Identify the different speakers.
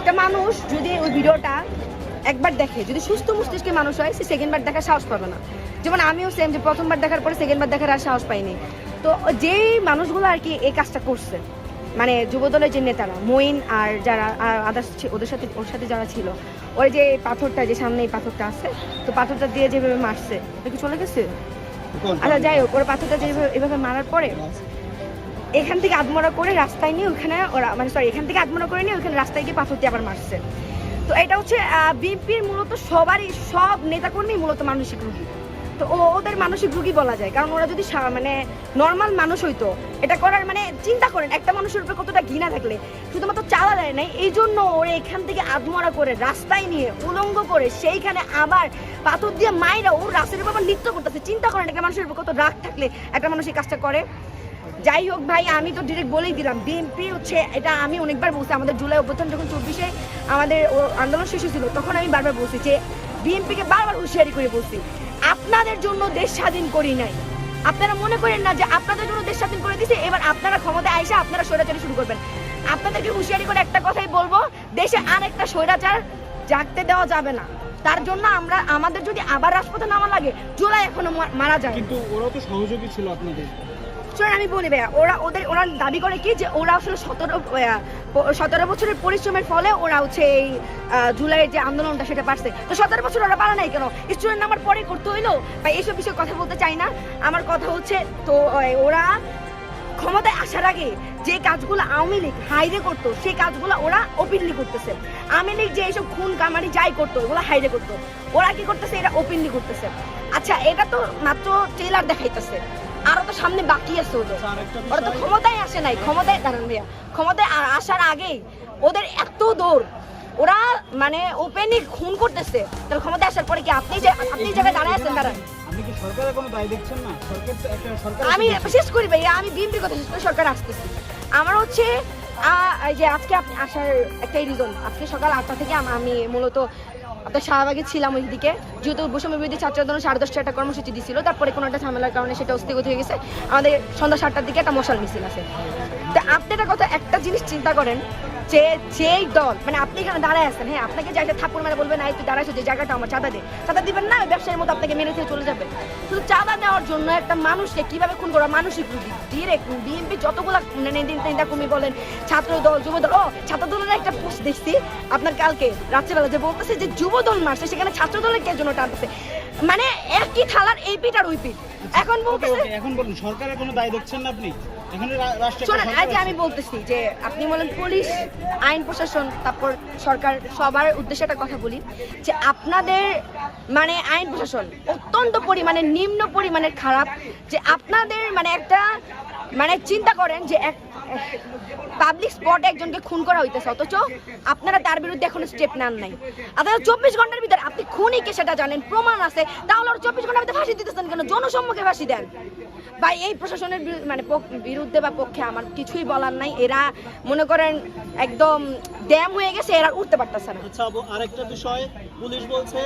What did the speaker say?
Speaker 1: একটা মানুষ যদি ওই ভিডিওটা একবার দেখে, যদি সুস্থ মস্তিষ্কের মানুষ হয়, সে সেকেন্ডবার দেখার সাহস পাবে না। যেমন আমিও সেম, যে প্রথমবার দেখার পরে সেকেন্ডবার দেখার আর সাহস পাইনি। তো যেই মানুষগুলো আর কি এই কাজটা করছে, মানে যুবদলের যে নেতারা মঈন আর যারা আদার্স ওর সাথে যারা ছিল, ওই যে পাথরটা, যে সামনে এই পাথরটা আছে, তো পাথরটা দিয়ে যেভাবে মারছে, এটা কি চলে গেছে? আচ্ছা যাই হোক, ওর পাথরটা যেভাবে এভাবে মারার পরে এখান থেকে আদমরা করে রাস্তায় নিয়ে ওখানে ওরা, মানে সরি, এখান থেকে আদমরা করে নিয়ে ওখানে রাস্তায় গিয়ে পাথর দিয়ে আবার মারছে। তো এটা হচ্ছে বিএনপির মূলত সব নেতাকর্মী মূলত মানসিক রোগী। তো ওদের মানসিক রোগী বলা যায়, কারণ ওরা যদি মানে নর্মাল মানুষ হইতো, এটা করার মানে চিন্তা করেন একটা মানুষের উপরে কতটা ঘৃণা থাকলে, শুধুমাত্র চালা দেয় নাই, এই জন্য ওরা এখান থেকে আদমরা করে রাস্তায় নিয়ে উলঙ্গ করে সেইখানে আবার পাথর দিয়ে মাইরা ওর রাস্তার উপর নৃত্য করতেছে। চিন্তা করেন একটা মানুষের উপর কত রাগ থাকলে একটা মানুষ এই কাজটা করে। যাই হোক ভাই, আমি তো ডিরেক্ট বলেই দিলাম, বিএনপি হচ্ছে, এটা আমি অনেকবার বলছি, আমাদের জুলাই অভ্যুত্থান যখন 24-এ আমাদের আন্দোলন শেষ ছিল, তখন আমি বারবার বলছি যে বিএনপিকে বারবার হুঁশিয়ারি করে বলছি, আপনাদের জন্য দেশ স্বাধীন করি নাই। আপনারা মনে করেন না যে আপনাদের জন্য দেশ স্বাধীন করে দিয়েছে, এবার আপনারা ক্ষমতায় আইসা আপনারা স্বৈরাচারী শুরু করবেন। আপনাদেরকে হুঁশিয়ারি করে একটা কথাই বলবো, দেশে আরেকটা স্বৈরাচার জাগতে দেওয়া যাবে না। তার জন্য আমাদের যদি আবার রাজপথে নামা লাগে, জুলাই এখনো মারা যায়।
Speaker 2: কিন্তু ওরা তো সহযোগী ছিল আপনাদের।
Speaker 1: আমি বলি ভাইয়া, ওরা দাবি করে কি যে ওরা আসলে 17 বছরের পরিশ্রমের ফলে ওরা হচ্ছে এই জুলাইয়ের যে আন্দোলনটা সেটা পারছে। তো 17 বছর ওরা পারে নাই কেন? স্টুডেন্ট নাম্বার পরে করতে হইলো বা এইসব বিষয়ে কথা বলতে চাই না। আমার কথা হচ্ছে, তো ওরা ক্ষমতায় আসার আগে যে কাজগুলো আওয়ামী লীগ হাইরে করতো, সেই কাজগুলো ওরা ওপেনলি করতেছে। আওয়ামী লীগ যে এইসব খুন কামারি যাই করতো, ওগুলো হাইরে করতো, ওরা কি করতেছে? এটা ওপেনলি করতেছে। আচ্ছা, এটা তো মাত্র ট্রেলার দেখাইতেছে, আরো তো সামনে বাকি আছে ওদের। ওরা তো ক্ষমতায় আসে নাই, ক্ষমতায় দাঁড়ান ভাইয়া, ক্ষমতায় আসার আগেই ওদের এত দৌড়, ওরা মানে ওপেনলি খুন করতেছে। তাহলে ক্ষমতায় আসার পরে কি আপনি জায়গায় দাঁড়ায় আছেন? দাঁড়ান,
Speaker 2: আপনি কি সরকারের কোনো দায় দেখছেন না? সরকার
Speaker 1: আমি শেষ করি ভাইয়া, আমি বিএনপির কথা শেষ করে সরকার আসতেছি। আমার হচ্ছে যে আজকে আপনি আসার একটাই রিজন, আজকে সকাল 8টা থেকে আমি মূলত আপনার শাহবাগে ছিলাম ওই দিকে, যেহেতু বৈষম্য বিরোধী ছাত্র আন্দোলন 10:30 একটা কর্মসূচি দিছিল, তারপরে কোনো একটা ঝামেলার কারণে সেটা স্থগিত হয়ে গেছে। আমাদের সন্ধ্যা 7টার দিকে একটা মশাল মিছিল আছে। তা আপনি একটা কথা, একটা জিনিস চিন্তা করেন, যে যেই দল, মানে আপনি এখানে দাঁড়ায় আছেন, হ্যাঁ, আপনাকে যে একটা থাপ্পড় মেরে বলবে না তুই দাঁড়াইছো যে জায়গাটা আমার, চাঁদা দে, চাঁদা দিবেন না, ব্যবসায়ীর মতো আপনাকে মেরে দিয়ে চলে যাবে। শুধু চাঁদা দেওয়ার জন্য একটা মানুষকে কিভাবে খুন করা, মানসিক রোগী ডিরেক্ট। বিএনপি যতগুলা নেতা কর্মী বলেন, ছাত্র দল, যুব দল, ছাত্র দলের একটা পোস্ট দেখছি আপনার কালকে রাত্রেবেলা, যে বলতেছে যে যুব দল মারছে, সেখানে ছাত্র দলের কে জন্য টানতেছে, মানে একই থালার এই পিঠ আর ওই পিঠ। এখন বলতেছে,
Speaker 2: এখন বলুন সরকারের কোনো দায় দেখছেন না আপনি?
Speaker 1: শোনেন, আজ আমি বলতেছি যে আপনি বলেন পুলিশ, আইন প্রশাসন, তারপর সরকার, সবার উদ্দেশ্যে একটা কথা বলি, যে আপনাদের মানে আইন প্রশাসন অত্যন্ত পরিমাণে নিম্ন পরিমাণের খারাপ। যে আপনাদের মানে একটা, মানে চিন্তা করেন যে পাবলিক স্পটে একজনকে খুন করা হইতেছে, অথচ আপনারা তার বিরুদ্ধে এখনো স্টেপ নেন নাই। আপনারা 24 ঘন্টার ভিতরে আপনি খুনি কে সেটা জানেন, প্রমাণ আছে, তাহলে 24 ঘন্টার ভিতরে ফাঁসি দিতেছেন কেন? জনসম্মুখে ফাঁসি দেন ভাই। এই প্রশাসনের মানে বিরুদ্ধে বা পক্ষে আমার কিছুই বলার নাই। এরা মনে করেন একদম ড্যাম হয়ে গেছে, এরা উঠতে পারতেছে না।
Speaker 2: আচ্ছা, আরেকটা বিষয়, পুলিশ বলছে